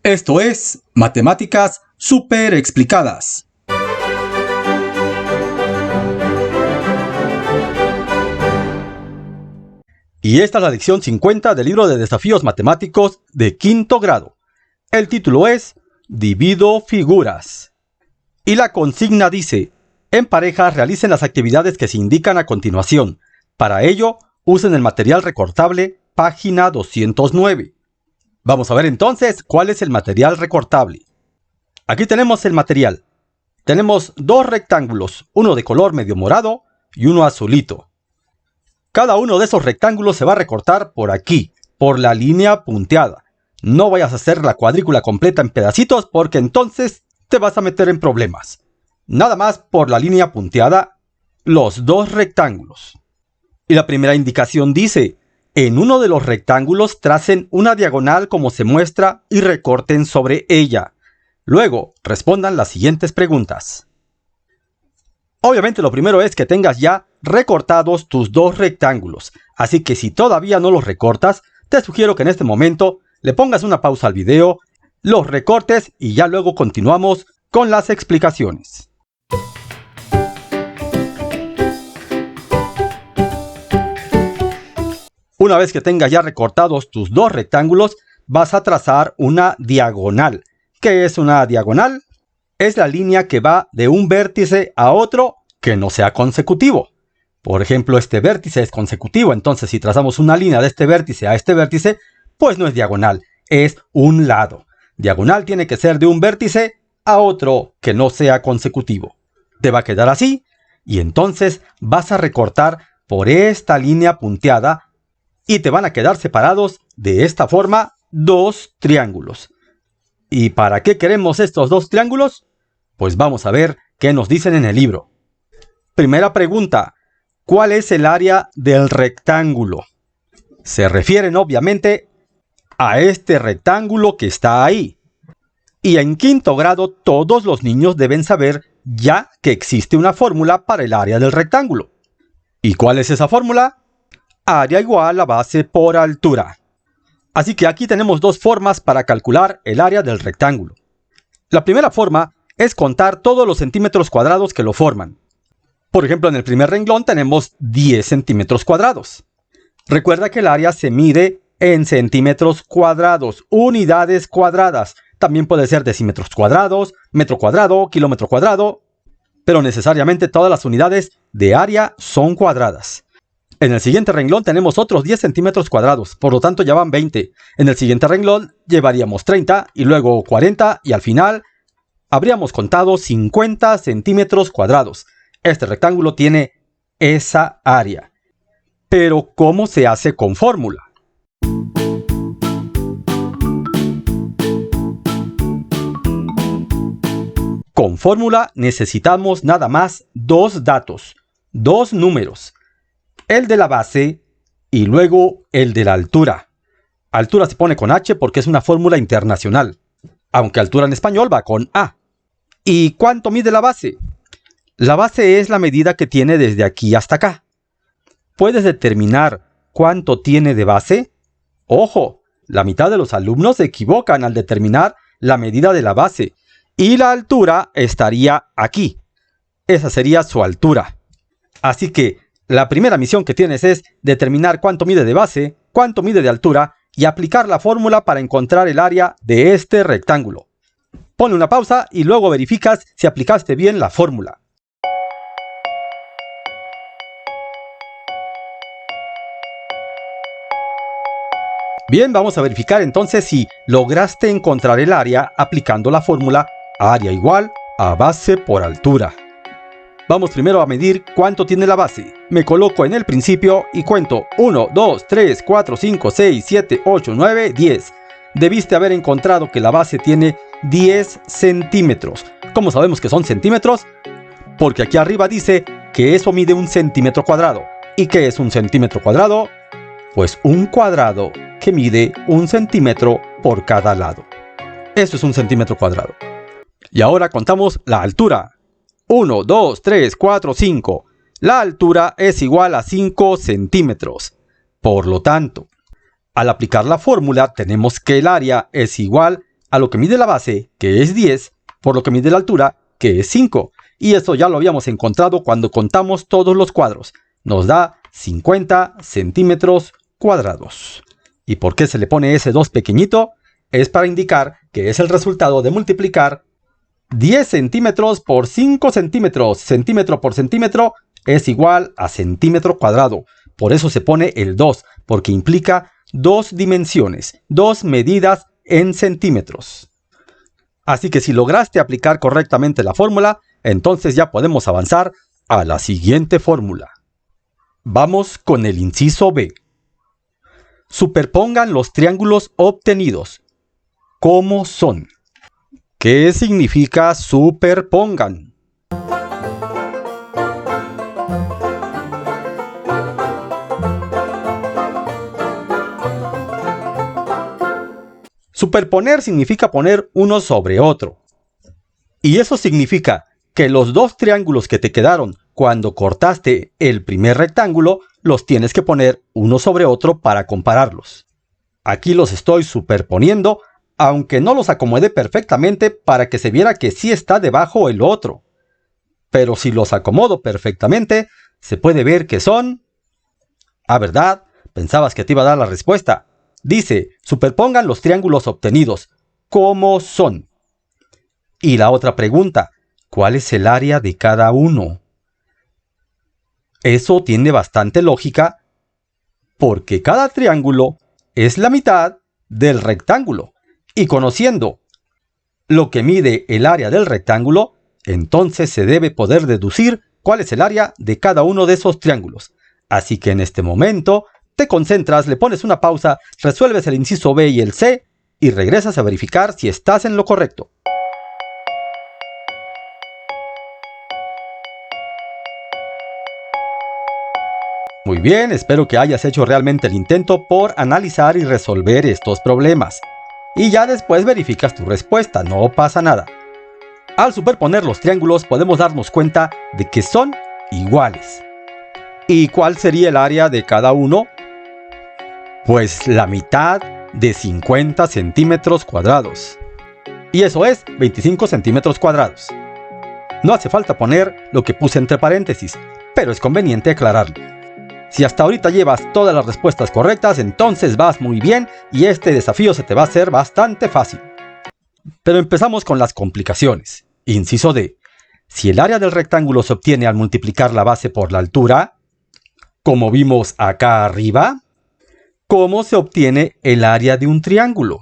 Esto es Matemáticas Súper Explicadas. Y esta es la lección 50 del libro de desafíos matemáticos de quinto grado. El título es Divido figuras. Y la consigna dice: en parejas realicen las actividades que se indican a continuación. Para ello, usen el material recortable, página 209. Vamos a ver entonces cuál es el material recortable. Aquí tenemos el material. Tenemos dos rectángulos, uno de color medio morado y uno azulito. Cada uno de esos rectángulos se va a recortar por aquí, por la línea punteada. No vayas a hacer la cuadrícula completa en pedacitos porque entonces te vas a meter en problemas. Nada más por la línea punteada, los dos rectángulos. Y la primera indicación dice: en uno de los rectángulos tracen una diagonal como se muestra y recorten sobre ella. Luego, respondan las siguientes preguntas. Obviamente lo primero es que tengas ya recortados tus dos rectángulos, así que si todavía no los recortas, te sugiero que en este momento le pongas una pausa al video, los recortes y ya luego continuamos con las explicaciones. Una vez que tengas ya recortados tus dos rectángulos, vas a trazar una diagonal. ¿Qué es una diagonal? Es la línea que va de un vértice a otro que no sea consecutivo. Por ejemplo, este vértice es consecutivo, entonces si trazamos una línea de este vértice a este vértice, pues no es diagonal, es un lado. Diagonal tiene que ser de un vértice a otro que no sea consecutivo. Te va a quedar así, y entonces vas a recortar por esta línea punteada y te van a quedar separados de esta forma dos triángulos. ¿Y para qué queremos estos dos triángulos? Pues vamos a ver qué nos dicen en el libro. Primera pregunta: ¿cuál es el área del rectángulo? Se refieren obviamente a este rectángulo que está ahí. Y en quinto grado todos los niños deben saber ya que existe una fórmula para el área del rectángulo. ¿Y cuál es esa fórmula? Área igual a base por altura. Así que aquí tenemos dos formas para calcular el área del rectángulo. La primera forma es contar todos los centímetros cuadrados que lo forman. Por ejemplo, en el primer renglón tenemos 10 centímetros cuadrados. Recuerda que el área se mide en centímetros cuadrados, unidades cuadradas. También puede ser decímetros cuadrados, metro cuadrado, kilómetro cuadrado, pero necesariamente todas las unidades de área son cuadradas. En el siguiente renglón tenemos otros 10 centímetros cuadrados, por lo tanto ya van 20. En el siguiente renglón llevaríamos 30 y luego 40 y al final habríamos contado 50 centímetros cuadrados. Este rectángulo tiene esa área. Pero ¿cómo se hace con fórmula? Con fórmula necesitamos nada más dos datos, dos números. El de la base y luego el de la altura. Altura se pone con H porque es una fórmula internacional, aunque altura en español va con A. ¿Y cuánto mide la base? La base es la medida que tiene desde aquí hasta acá. ¿Puedes determinar cuánto tiene de base? Ojo, la mitad de los alumnos se equivocan al determinar la medida de la base y la altura estaría aquí. Esa sería su altura. Así que la primera misión que tienes es determinar cuánto mide de base, cuánto mide de altura y aplicar la fórmula para encontrar el área de este rectángulo. Pon una pausa y luego verificas si aplicaste bien la fórmula. Bien, vamos a verificar entonces si lograste encontrar el área aplicando la fórmula área igual a base por altura. Vamos primero a medir cuánto tiene la base. Me coloco en el principio y cuento 1, 2, 3, 4, 5, 6, 7, 8, 9, 10. Debiste haber encontrado que la base tiene 10 centímetros. ¿Cómo sabemos que son centímetros? Porque aquí arriba dice que eso mide un centímetro cuadrado. ¿Y qué es un centímetro cuadrado? Pues un cuadrado que mide un centímetro por cada lado. Eso es un centímetro cuadrado. Y ahora contamos la altura. 1, 2, 3, 4, 5. La altura es igual a 5 centímetros. Por lo tanto, al aplicar la fórmula tenemos que el área es igual a lo que mide la base, que es 10, por lo que mide la altura, que es 5. Y eso ya lo habíamos encontrado cuando contamos todos los cuadros. Nos da 50 centímetros cuadrados. ¿Y por qué se le pone ese 2 pequeñito? Es para indicar que es el resultado de multiplicar 10 centímetros por 5 centímetros. Centímetro por centímetro es igual a centímetro cuadrado. Por eso se pone el 2, porque implica 2 dimensiones, 2 medidas en centímetros. Así que si lograste aplicar correctamente la fórmula, entonces ya podemos avanzar a la siguiente fórmula. Vamos con el inciso B. Superpongan los triángulos obtenidos. ¿Cómo son? ¿Qué significa superpongan? Superponer significa poner uno sobre otro. Y eso significa que los dos triángulos que te quedaron cuando cortaste el primer rectángulo, los tienes que poner uno sobre otro para compararlos. Aquí los estoy superponiendo, aunque no los acomodé perfectamente para que se viera que sí está debajo el otro. Pero si los acomodo perfectamente, se puede ver que son... Ah, ¿verdad? Pensabas que te iba a dar la respuesta. Dice, superpongan los triángulos obtenidos. ¿Cómo son? Y la otra pregunta, ¿cuál es el área de cada uno? Eso tiene bastante lógica, porque cada triángulo es la mitad del rectángulo. Y conociendo lo que mide el área del rectángulo, entonces se debe poder deducir cuál es el área de cada uno de esos triángulos. Así que en este momento te concentras, le pones una pausa, resuelves el inciso B y el C y regresas a verificar si estás en lo correcto. Muy bien, espero que hayas hecho realmente el intento por analizar y resolver estos problemas. Y ya después verificas tu respuesta, no pasa nada. Al superponer los triángulos podemos darnos cuenta de que son iguales. ¿Y cuál sería el área de cada uno? Pues la mitad de 50 centímetros cuadrados. Y eso es 25 centímetros cuadrados. No hace falta poner lo que puse entre paréntesis, pero es conveniente aclararlo. Si hasta ahorita llevas todas las respuestas correctas, entonces vas muy bien y este desafío se te va a hacer bastante fácil. Pero empezamos con las complicaciones. Inciso D. Si el área del rectángulo se obtiene al multiplicar la base por la altura, como vimos acá arriba, ¿cómo se obtiene el área de un triángulo?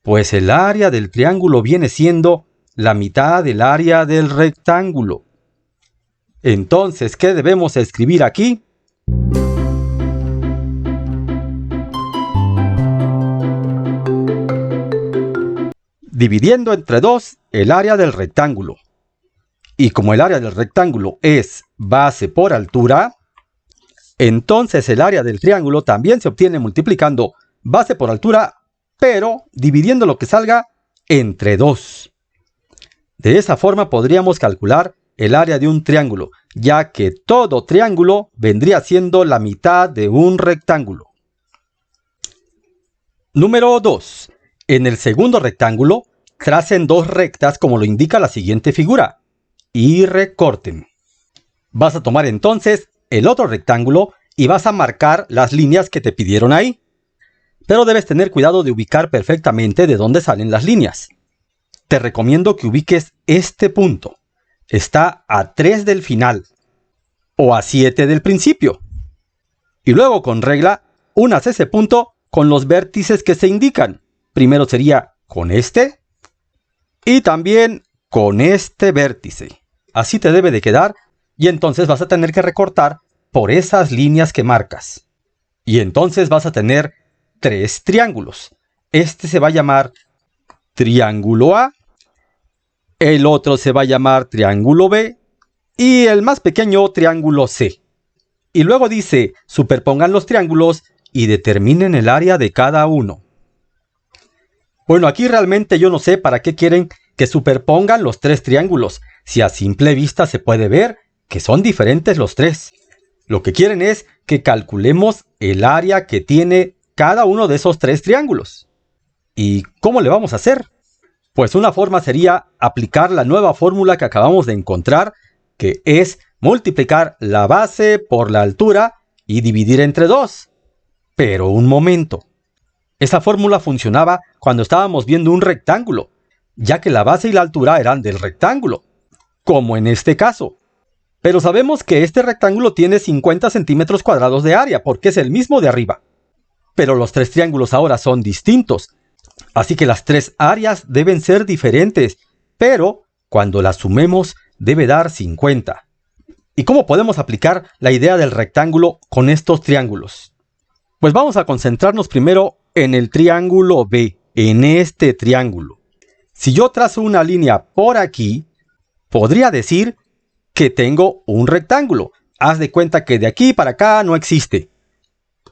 Pues el área del triángulo viene siendo la mitad del área del rectángulo. Entonces, ¿qué debemos escribir aquí? Dividiendo entre 2 el área del rectángulo. Y como el área del rectángulo es base por altura, entonces el área del triángulo también se obtiene multiplicando base por altura, pero dividiendo lo que salga entre 2. De esa forma podríamos calcular el área de un triángulo, ya que todo triángulo vendría siendo la mitad de un rectángulo. Número 2. En el segundo rectángulo, tracen 2 rectas como lo indica la siguiente figura, y recorten. Vas a tomar entonces el otro rectángulo y vas a marcar las líneas que te pidieron ahí. Pero debes tener cuidado de ubicar perfectamente de dónde salen las líneas. Te recomiendo que ubiques este punto. Está a 3 del final o a 7 del principio. Y luego con regla, unas ese punto con los vértices que se indican. Primero sería con este y también con este vértice. Así te debe de quedar y entonces vas a tener que recortar por esas líneas que marcas. Y entonces vas a tener 3 triángulos. Este se va a llamar triángulo A. El otro se va a llamar triángulo B y el más pequeño triángulo C. Y luego dice, superpongan los triángulos y determinen el área de cada uno. Bueno, aquí realmente yo no sé para qué quieren que superpongan los 3 triángulos, si a simple vista se puede ver que son diferentes los 3. Lo que quieren es que calculemos el área que tiene cada uno de esos 3 triángulos. ¿Y cómo le vamos a hacer? Pues una forma sería aplicar la nueva fórmula que acabamos de encontrar, que es multiplicar la base por la altura y dividir entre 2. Pero un momento. Esa fórmula funcionaba cuando estábamos viendo un rectángulo, ya que la base y la altura eran del rectángulo, como en este caso. Pero sabemos que este rectángulo tiene 50 centímetros cuadrados de área, porque es el mismo de arriba. Pero los 3 triángulos ahora son distintos, así que las 3 áreas deben ser diferentes, pero cuando las sumemos debe dar 50. ¿Y cómo podemos aplicar la idea del rectángulo con estos triángulos? Pues vamos a concentrarnos primero en el triángulo B, en este triángulo. Si yo trazo una línea por aquí, podría decir que tengo un rectángulo. Haz de cuenta que de aquí para acá no existe.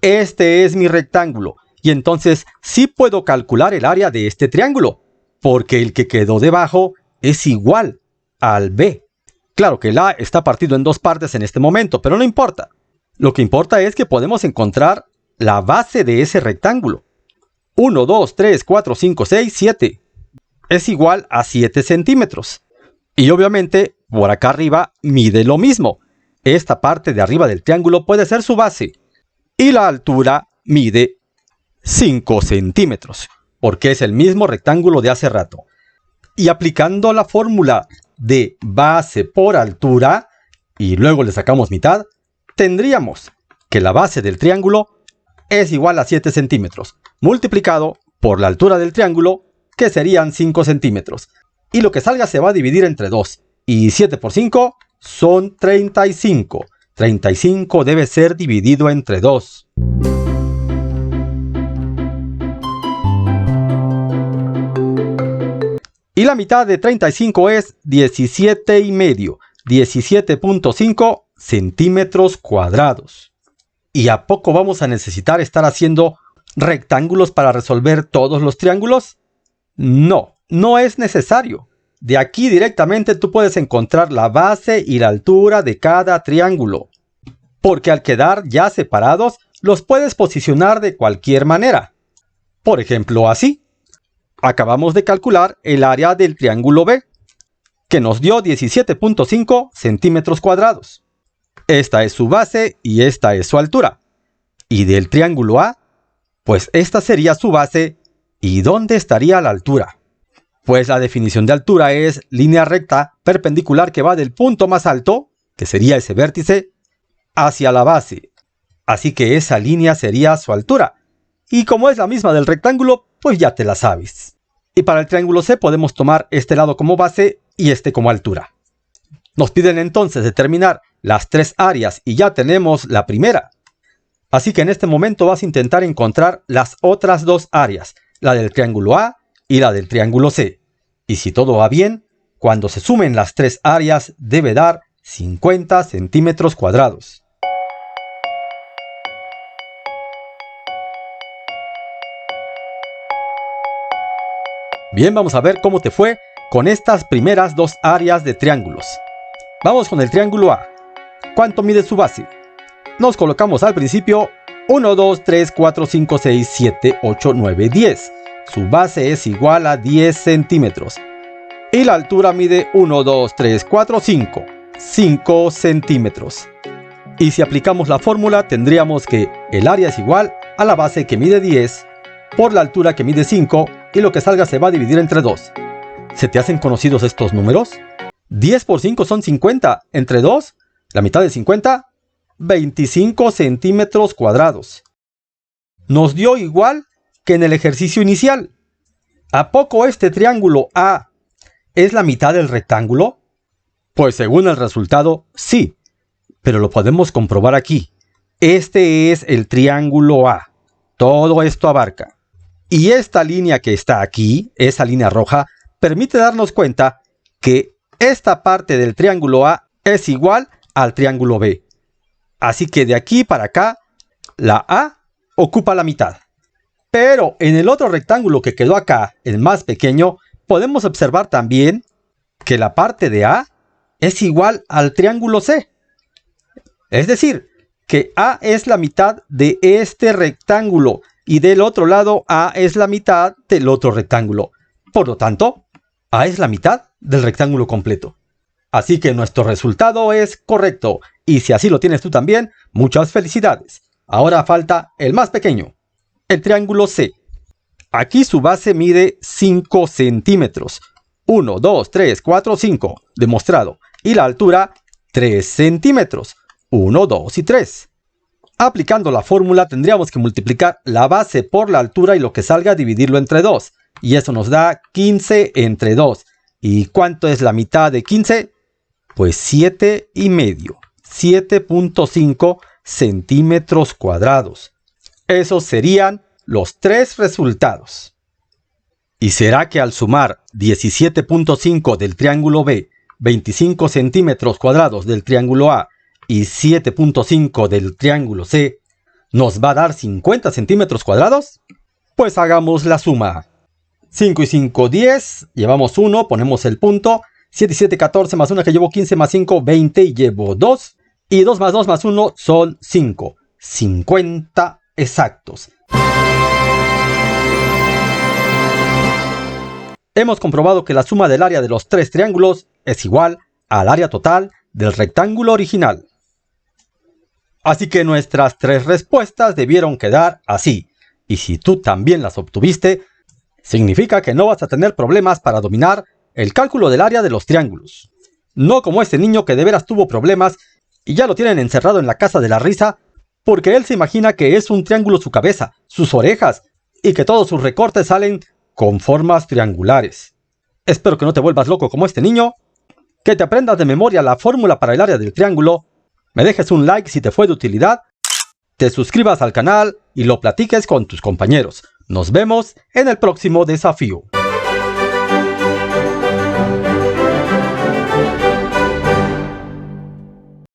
Este es mi rectángulo, y entonces sí puedo calcular el área de este triángulo, porque el que quedó debajo es igual al B. Claro que el A está partido en 2 partes en este momento, pero no importa. Lo que importa es que podemos encontrar la base de ese rectángulo. 1, 2, 3, 4, 5, 6, 7. Es igual a 7 centímetros. Y obviamente, por acá arriba mide lo mismo. Esta parte de arriba del triángulo puede ser su base. Y la altura mide 5 centímetros, porque es el mismo rectángulo de hace rato. Y aplicando la fórmula de base por altura, y luego le sacamos mitad, tendríamos que la base del triángulo es igual a 7 centímetros, multiplicado por la altura del triángulo, que serían 5 centímetros. Y lo que salga se va a dividir entre 2. Y 7 por 5 son 35. 35 debe ser dividido entre 2. Y la mitad de 35 es 17,5. 17.5 centímetros cuadrados. ¿Y a poco vamos a necesitar estar haciendo rectángulos para resolver todos los triángulos? No, no es necesario. De aquí directamente tú puedes encontrar la base y la altura de cada triángulo. Porque al quedar ya separados, los puedes posicionar de cualquier manera. Por ejemplo, así. Acabamos de calcular el área del triángulo B, que nos dio 17.5 centímetros cuadrados. Esta es su base y esta es su altura. Y del triángulo A, pues esta sería su base. ¿Y dónde estaría la altura? Pues la definición de altura es línea recta perpendicular que va del punto más alto, que sería ese vértice, hacia la base. Así que esa línea sería su altura. Y como es la misma del rectángulo, pues ya te la sabes. Y para el triángulo C podemos tomar este lado como base y este como altura. Nos piden entonces determinar las 3 áreas y ya tenemos la primera. Así que en este momento vas a intentar encontrar las otras 2 áreas, la del triángulo A y la del triángulo C. Y si todo va bien, cuando se sumen las 3 áreas debe dar 50 centímetros cuadrados. Bien, vamos a ver cómo te fue con estas primeras 2 áreas de triángulos. Vamos con el triángulo A. ¿Cuánto mide su base? Nos colocamos al principio 1, 2, 3, 4, 5, 6, 7, 8, 9, 10. Su base es igual a 10 centímetros. Y la altura mide 1, 2, 3, 4, 5. 5 centímetros. Y si aplicamos la fórmula tendríamos que el área es igual a la base que mide 10 por la altura que mide 5 y lo que salga se va a dividir entre 2. ¿Se te hacen conocidos estos números? 10 por 5 son 50. Entre 2, la mitad de 50, 25 centímetros cuadrados. Nos dio igual que en el ejercicio inicial. ¿A poco este triángulo A es la mitad del rectángulo? Pues según el resultado, sí. Pero lo podemos comprobar aquí. Este es el triángulo A. Todo esto abarca. Y esta línea que está aquí, esa línea roja, permite darnos cuenta que esta parte del triángulo A es igual al triángulo B. Así que de aquí para acá, la A ocupa la mitad. Pero en el otro rectángulo que quedó acá, el más pequeño, podemos observar también que la parte de A es igual al triángulo C. Es decir, que A es la mitad de este rectángulo. y del otro lado A es la mitad del otro rectángulo. Por lo tanto, A es la mitad del rectángulo completo. Así que nuestro resultado es correcto, y si así lo tienes tú también, muchas felicidades. Ahora falta el más pequeño, el triángulo C. Aquí su base mide 5 centímetros. 1, 2, 3, 4, 5, demostrado. Y la altura, 3 centímetros. 1, 2 y 3. Aplicando la fórmula tendríamos que multiplicar la base por la altura y lo que salga dividirlo entre 2. Y eso nos da 15 entre 2. ¿Y cuánto es la mitad de 15? Pues 7 y medio. 7.5 centímetros cuadrados. Esos serían los 3 resultados. ¿Y será que al sumar 17.5 del triángulo B, 25 centímetros cuadrados del triángulo A y 7.5 del triángulo C, nos va a dar 50 centímetros cuadrados? Pues hagamos la suma. 5 y 5, 10, llevamos 1, ponemos el punto. 7 y 7, 14, más 1 que llevo 15, más 5, 20 y llevo 2. Y 2 más 2 más 1 son 5. 50 exactos. Hemos comprobado que la suma del área de los 3 triángulos es igual al área total del rectángulo original. Así que nuestras 3 respuestas debieron quedar así. Y si tú también las obtuviste, significa que no vas a tener problemas para dominar el cálculo del área de los triángulos. No como este niño que de veras tuvo problemas y ya lo tienen encerrado en la casa de la risa porque él se imagina que es un triángulo su cabeza, sus orejas y que todos sus recortes salen con formas triangulares. Espero que no te vuelvas loco como este niño, que te aprendas de memoria la fórmula para el área del triángulo, me dejes un like si te fue de utilidad, te suscribas al canal y lo platiques con tus compañeros. Nos vemos en el próximo desafío.